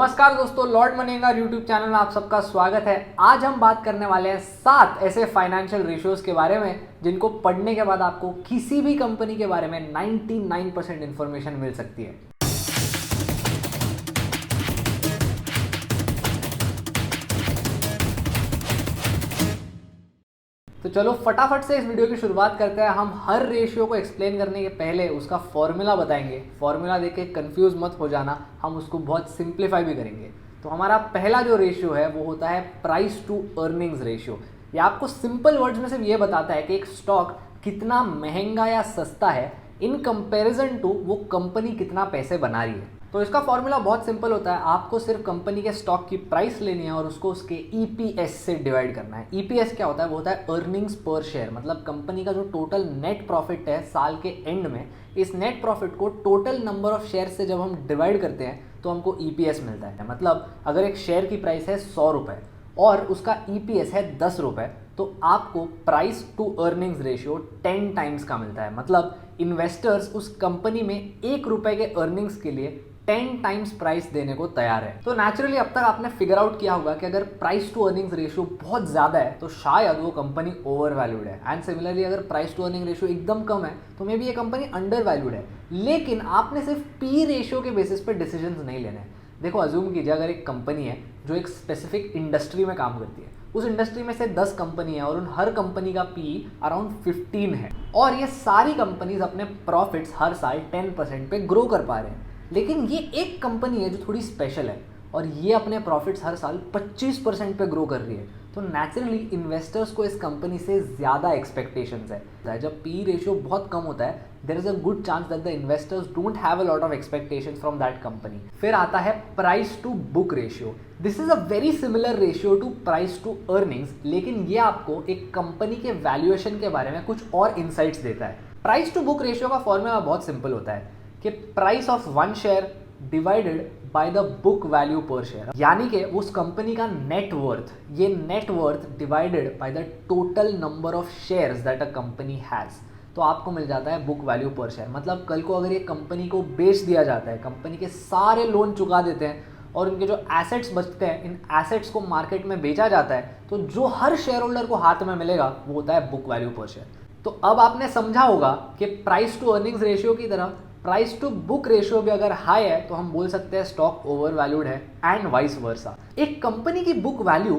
नमस्कार दोस्तों, Lord मनीगा YouTube channel में आप सबका स्वागत है। आज हम बात करने वाले हैं 7 ऐसे फाइनेंशियल रेशियोज के बारे में जिनको पढ़ने के बाद आपको किसी भी कंपनी के बारे में 99% इंफॉर्मेशन मिल सकती है। तो चलो फटाफट से इस वीडियो की शुरुआत करते हैं। हम हर रेशियो को एक्सप्लेन करने के पहले उसका फॉर्मूला बताएंगे। फॉर्मूला देख के कंफ्यूज मत हो जाना, हम उसको बहुत सिंप्लीफाई भी करेंगे। तो हमारा पहला जो रेशियो है वो होता है प्राइस टू अर्निंग्स रेशियो। ये आपको सिंपल वर्ड्स में सिर्फ ये बताता है कि एक स्टॉक कितना महंगा या सस्ता है इन कंपैरिजन टू वो कंपनी कितना पैसे बना रही है। तो इसका फॉर्मूला बहुत सिंपल होता है, आपको सिर्फ कंपनी के स्टॉक की प्राइस लेनी है और उसको उसके ईपीएस से डिवाइड करना है। ईपीएस क्या होता है? वो होता है अर्निंग्स पर शेयर, मतलब कंपनी का जो टोटल नेट प्रॉफिट है साल के एंड में, इस नेट प्रॉफिट को टोटल नंबर ऑफ शेयर से जब हम डिवाइड करते हैं तो हमको ईपीएस मिलता है। मतलब अगर एक शेयर की प्राइस है 100 रुपये और उसका ईपीएस है 10 रुपये, तो आपको price to earnings ratio 10 times का मिलता है। मतलब इन्वेस्टर्स उस कंपनी में 1 रुपये के अर्निंग्स के लिए 10 टाइम्स प्राइस देने को तैयार है। तो नेचुरली अब तक आपने फिगर आउट किया होगा कि अगर प्राइस टू अर्निंग्स रेशियो बहुत ज़्यादा है तो शायद वो कंपनी ओवर वैल्यूड है, एंड सिमिलरली अगर प्राइस टू अर्निंग रेशियो एकदम कम है तो मे बी ये कंपनी अंडर वैल्यूड है। लेकिन आपने सिर्फ पी रेशियो के बेसिस पे डिसीजंस नहीं लेने हैं। देखो, अज्यूम कीजिए अगर एक कंपनी है जो एक स्पेसिफिक इंडस्ट्री में काम करती है, उस इंडस्ट्री में से 10 कंपनी है और उन हर कंपनी का पी अराउंड 15 है और ये सारी कंपनीज अपने प्रॉफिट्स हर साल 10% पे ग्रो कर पा रहे हैं। लेकिन ये एक कंपनी है जो थोड़ी स्पेशल है और ये अपने प्रॉफिट्स हर साल 25% पे ग्रो कर रही है। तो नेचुरली इन्वेस्टर्स को इस कंपनी से ज़्यादा एक्सपेक्टेशंस है। जब पी रेशियो बहुत कम होता है, there is a good chance that the investors don't have a lot of expectations from that company. फिर आता है price to book ratio. This is a very similar ratio to price to earnings, लेकिन ये आपको एक company के valuation के बारे में कुछ और इनसाइट्स देता है। प्राइस टू बुक रेशियो का फॉर्मूला बहुत सिंपल होता है कि price of 1 share divided by the book value पर शेयर, यानी कि उस कंपनी का नेट वर्थ, ये net worth divided by the total number of shares that a company has, तो आपको मिल जाता है बुक वैल्यू पर शेयर। मतलब कल को अगर ये कंपनी को बेच दिया जाता है, कंपनी के सारे लोन चुका देते हैं और उनके जो एसेट्स बचते हैं, इन एसेट्स को मार्केट में बेचा जाता है, तो जो हर शेयर होल्डर को हाथ में मिलेगा वो होता है बुक वैल्यू पर शेयर। तो अब आपने समझा होगा कि प्राइस टू अर्निंग्स रेशियो की तरह प्राइस टू बुक रेशियो भी अगर हाई है तो हम बोल सकते हैं स्टॉक ओवर वैल्यूड है, एंड वाइस वर्सा। एक कंपनी की बुक वैल्यू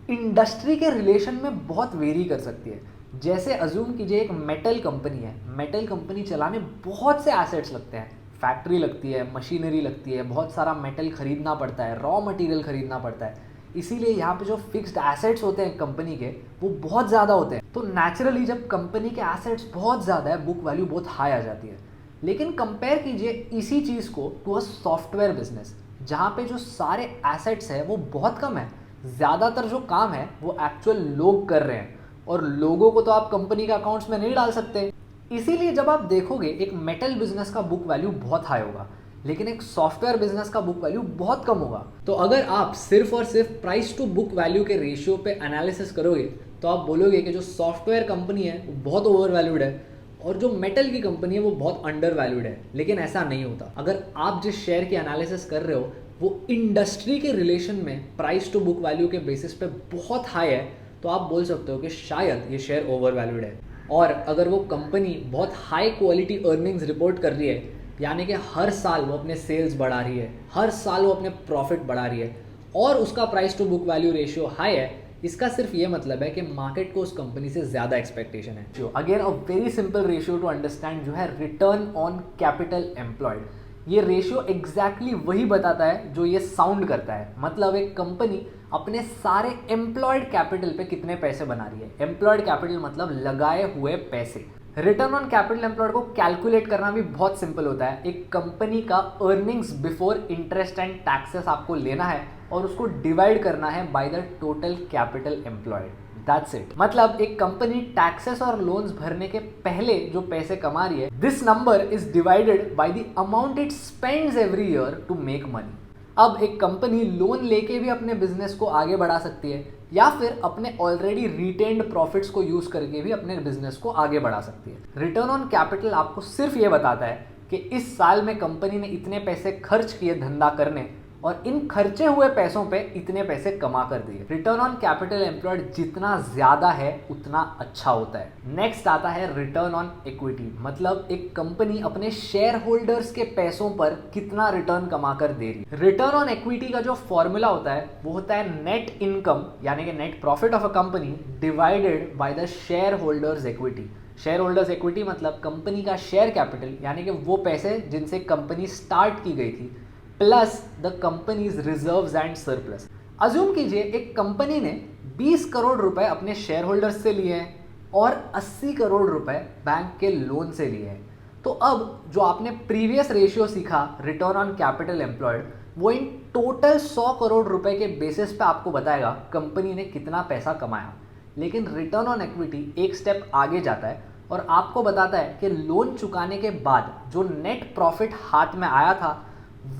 इंडस्ट्री के रिलेशन में बहुत वेरी कर सकती है। जैसे अज्यूम कीजिए एक मेटल कंपनी है, मेटल कंपनी चलाने बहुत से एसेट्स लगते हैं, फैक्ट्री लगती है, मशीनरी लगती है, बहुत सारा मेटल खरीदना पड़ता है, रॉ मटेरियल खरीदना पड़ता है। इसीलिए यहाँ पे जो फिक्स्ड एसेट्स होते हैं कंपनी के वो बहुत ज़्यादा होते हैं। तो नेचुरली जब कंपनी के एसेट्स बहुत ज़्यादा है, बुक वैल्यू बहुत हाई आ जाती है। लेकिन कंपेयर कीजिए इसी चीज़ को टू अ सॉफ्टवेयर बिजनेस, जहाँ पे जो सारे एसेट्स है वो बहुत कम है, ज़्यादातर जो काम है वो एक्चुअल लोग कर रहे हैं और लोगों को तो आप कंपनी के अकाउंट्स में नहीं डाल सकते। इसीलिए जब आप देखोगे एक मेटल बिजनेस का बुक वैल्यू बहुत हाई होगा, लेकिन एक सॉफ्टवेयर बिजनेस का बुक वैल्यू बहुत कम होगा। तो अगर आप सिर्फ और सिर्फ प्राइस टू बुक वैल्यू के रेशियो पे एनालिसिस करोगे तो आप बोलोगे कि जो सॉफ्टवेयर कंपनी है वो बहुत ओवर वैल्यूड है और जो मेटल की कंपनी है वो बहुत अंडर वैल्यूड है। लेकिन ऐसा नहीं होता। अगर आप जिस शेयर की एनालिसिस कर रहे हो वो इंडस्ट्री के रिलेशन में प्राइस टू बुक वैल्यू के बेसिस पे बहुत हाई है, तो आप बोल सकते हो कि शायद ये शेयर ओवर वैल्यूड है। और अगर वो कंपनी बहुत हाई क्वालिटी अर्निंग्स रिपोर्ट कर रही है, यानी कि हर साल वो अपने सेल्स बढ़ा रही है, हर साल वो अपने प्रॉफिट बढ़ा रही है और उसका price to book value ratio high है, इसका सिर्फ ये मतलब है कि मार्केट को उस कंपनी से ज़्यादा एक्सपेक्टेशन है। जो again a very simple ratio two understand जो है रिटर्न ऑन कैपिटल एम्प्लॉयड। ये रेशियो एग्जैक्टली वही बताता है जो ये साउंड करता है। मतलब एक कंपनी अपने सारे एम्प्लॉयड कैपिटल पे कितने पैसे बना रही है। एम्प्लॉयड कैपिटल मतलब लगाए हुए पैसे। रिटर्न ऑन कैपिटल एम्प्लॉयड को कैलकुलेट करना भी बहुत सिंपल होता है। एक कंपनी का earnings before interest and taxes आपको लेना है और उसको डिवाइड करना है by the total capital employed. That's it. मतलब एक कंपनी टैक्सेस और लोन्स भरने के पहले जो पैसे कमा रही है, this number is divided by the amount it spends every year to make money. अब एक कंपनी लोन लेके भी अपने बिजनेस को आगे बढ़ा सकती है या फिर अपने ऑलरेडी रिटेन्ड प्रॉफिट्स को यूज करके भी अपने बिजनेस को आगे बढ़ा सकती है। रिटर्न ऑन कैपिटल आपको सिर्फ ये बताता है कि इस साल में कंपनी ने इतने पैसे खर्च किए धंधा करने और इन खर्चे हुए पैसों पे इतने पैसे कमा कर दिए। रिटर्न ऑन कैपिटल एम्प्लॉयड जितना ज्यादा है उतना अच्छा होता है। नेक्स्ट आता है रिटर्न ऑन इक्विटी, मतलब एक कंपनी अपने शेयर होल्डर्स के पैसों पर कितना रिटर्न कमा कर दे रही है। रिटर्न ऑन इक्विटी का जो फॉर्मूला होता है वो होता है नेट इनकम यानी कि net profit of a company divided by the share holders equity. Share holders equity मतलब कंपनी का शेयर कैपिटल यानी कि वो पैसे जिनसे कंपनी स्टार्ट की गई थी plus the companies reserves and surplus. Assume कीजिए एक कंपनी ने 20 करोड़ रुपए अपने शेयर होल्डर्स से लिए हैं और 80 करोड़ रुपए बैंक के लोन से लिए हैं। तो अब जो आपने प्रीवियस रेशियो सीखा रिटर्न ऑन कैपिटल एम्प्लॉयड वो इन टोटल 100 करोड़ रुपए के बेसिस पे आपको बताएगा कंपनी ने कितना पैसा कमाया। लेकिन रिटर्न ऑन इक्विटी एक स्टेप आगे जाता है और आपको बताता है कि लोन चुकाने के बाद जो नेट प्रॉफिट हाथ में आया था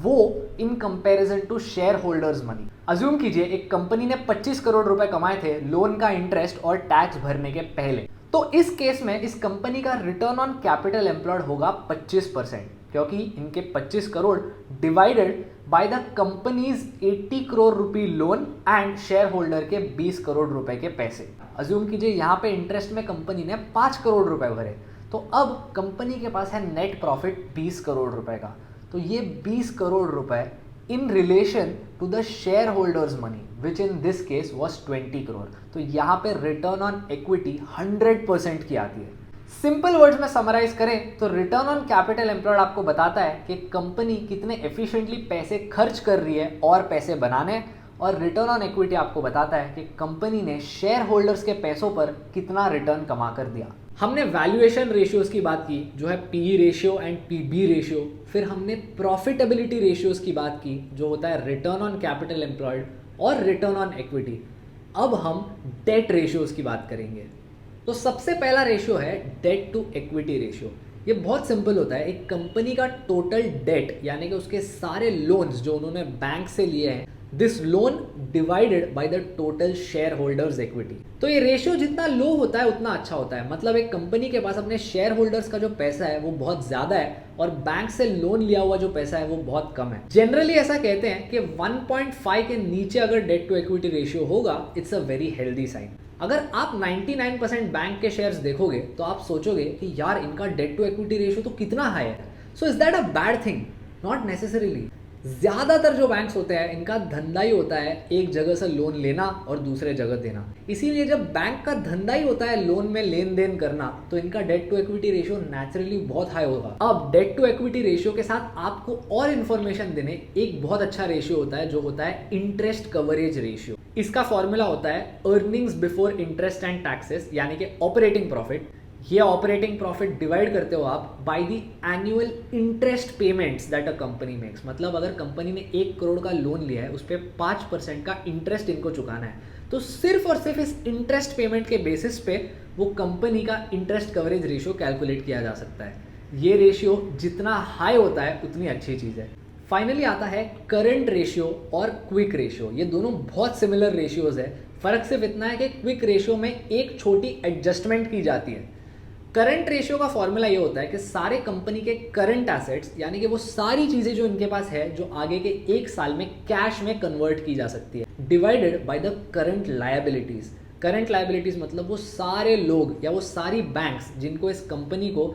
वो in comparison to share holders money. Assume कीजिए एक कंपनी ने 25 करोड़ रुपए कमाए थे लोन का इंटरेस्ट और टैक्स भरने के पहले, तो इस केस में इस कंपनी का रिटर्न ऑन कैपिटल एम्प्लॉयड होगा 25%, क्योंकि इनके 25 crore divided by the companies 80 crore rupee loan and share holder के 20 करोड़ रुपए के पैसे। अज्यूम कीजिए यहाँ पे इंटरेस्ट में कंपनी ने 5 करोड़ रुपए भरे, तो अब कंपनी के पास है नेट प्रॉफिट 20 करोड़ रुपए का। तो ये 20 करोड़ रुपए in relation to the share holders money which in this case was 20 crore. तो यहाँ पे रिटर्न ऑन इक्विटी 100% की आती है। सिंपल वर्ड्स में समराइज करें तो रिटर्न ऑन कैपिटल एम्प्लॉयड आपको बताता है कि कंपनी कितने एफिशिएंटली पैसे खर्च कर रही है और पैसे बनाने, और रिटर्न ऑन इक्विटी आपको बताता है कि कंपनी ने शेयर होल्डर्स के पैसों पर कितना रिटर्न कमा कर दिया। हमने वैल्यूएशन रेशियोज की बात की जो है PE ratio and PB ratio, फिर हमने प्रॉफिटेबिलिटी रेशियोज की बात की जो होता है रिटर्न ऑन कैपिटल एम्प्लॉयड और रिटर्न ऑन इक्विटी। अब हम डेट रेशियोज की बात करेंगे। तो सबसे पहला रेशियो है डेट टू इक्विटी रेशियो। ये बहुत सिंपल होता है, एक कंपनी का टोटल डेट यानी कि उसके सारे लोन्स जो उन्होंने बैंक से लिए हैं, this loan divided by the total share holders equity. तो ये रेशियो जितना लो होता है उतना अच्छा होता है, मतलब एक कंपनी के पास अपने शेयर होल्डर्स का जो पैसा है वो बहुत ज्यादा है और बैंक से लोन लिया हुआ जो पैसा है वो बहुत कम है। जनरली ऐसा कहते हैं कि 1.5 के नीचे अगर डेट टू इक्विटी रेशियो होगा it's a very healthy sign. अगर आप 99% बैंक के शेयर्स देखोगे तो आप सोचोगे कि यार इनका डेट टू इक्विटी रेशियो तो कितना हाई है। So is that a bad thing? Not necessarily. ज्यादातर जो बैंक्स होते हैं इनका धंधा ही होता है एक जगह से लोन लेना और दूसरे जगह देना, इसीलिए जब बैंक का धंधा ही होता है लोन में लेन देन करना तो इनका debt to equity ratio naturally बहुत हाई होगा। अब डेट टू इक्विटी रेशियो के साथ आपको और इन्फॉर्मेशन देने एक बहुत अच्छा रेशियो होता है जो होता है इंटरेस्ट कवरेज रेशियो। इसका फॉर्मूला होता है earnings before interest and taxes यानी कि ऑपरेटिंग प्रॉफिट। ये ऑपरेटिंग प्रॉफिट डिवाइड करते हो आप by the annual interest payments that a company makes. मतलब अगर कंपनी ने 1 करोड़ का लोन लिया है उस पर 5% का इंटरेस्ट इनको चुकाना है, तो सिर्फ और सिर्फ इस इंटरेस्ट पेमेंट के बेसिस पे वो कंपनी का इंटरेस्ट कवरेज रेशियो कैलकुलेट किया जा सकता है। ये रेशियो जितना हाई होता है उतनी अच्छी चीज़ है। फाइनली आता है करंट रेशियो और क्विक रेशियो। ये दोनों बहुत सिमिलर रेशियोज है, फर्क सिर्फ इतना है कि क्विक रेशियो में एक छोटी एडजस्टमेंट की जाती है। करंट रेशियो का फॉर्मूला ये होता है कि सारे कंपनी के करंट एसेट्स यानी कि वो सारी चीजें जो इनके पास है जो आगे के 1 साल में कैश में कन्वर्ट की जा सकती है divided by the current liabilities. Current liabilities मतलब वो सारे लोग या वो सारी बैंक्स जिनको इस कंपनी को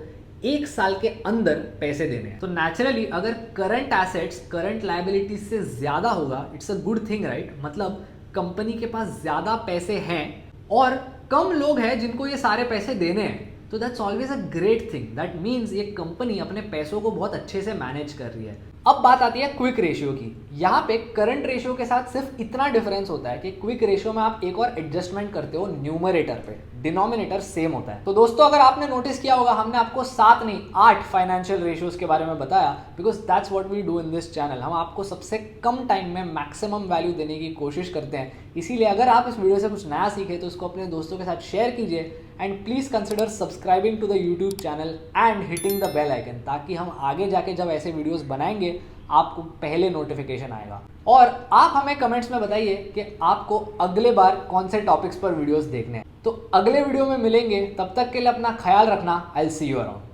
1 साल के अंदर पैसे देने हैं। तो नेचुरली अगर करंट एसेट्स करंट लायबिलिटीज से ज्यादा होगा it's a good thing, right? मतलब कंपनी के पास ज्यादा पैसे हैं और कम लोग हैं जिनको ये सारे पैसे देने हैं, तो that's always a great thing. That means ये कंपनी अपने पैसों को बहुत अच्छे से मैनेज कर रही है। अब बात आती है क्विक रेशियो की। यहाँ पे करंट रेशियो के साथ सिर्फ इतना डिफरेंस होता है कि क्विक रेशियो में आप एक और एडजस्टमेंट करते हो न्यूमरेटर पे, डिनोमिनेटर सेम होता है। तो दोस्तों अगर आपने नोटिस किया होगा हमने आपको 7 नहीं 8 फाइनेंशियल रेशियोज के बारे में बताया, because that's what we do in this channel. हम आपको सबसे कम टाइम में मैक्सिमम वैल्यू देने की कोशिश करते हैं, इसीलिए अगर आप इस वीडियो से कुछ नया सीखे तो उसको अपने दोस्तों के साथ शेयर कीजिए and please consider subscribing to the YouTube channel and hitting the bell icon, ताकि हम आगे जाके जब ऐसे वीडियोस बनाएंगे आपको पहले नोटिफिकेशन आएगा। और आप हमें कमेंट्स में बताइए कि आपको अगले बार कौन से टॉपिक्स पर वीडियोस देखने हैं। तो अगले वीडियो में मिलेंगे, तब तक के लिए अपना ख्याल रखना। I will see you around.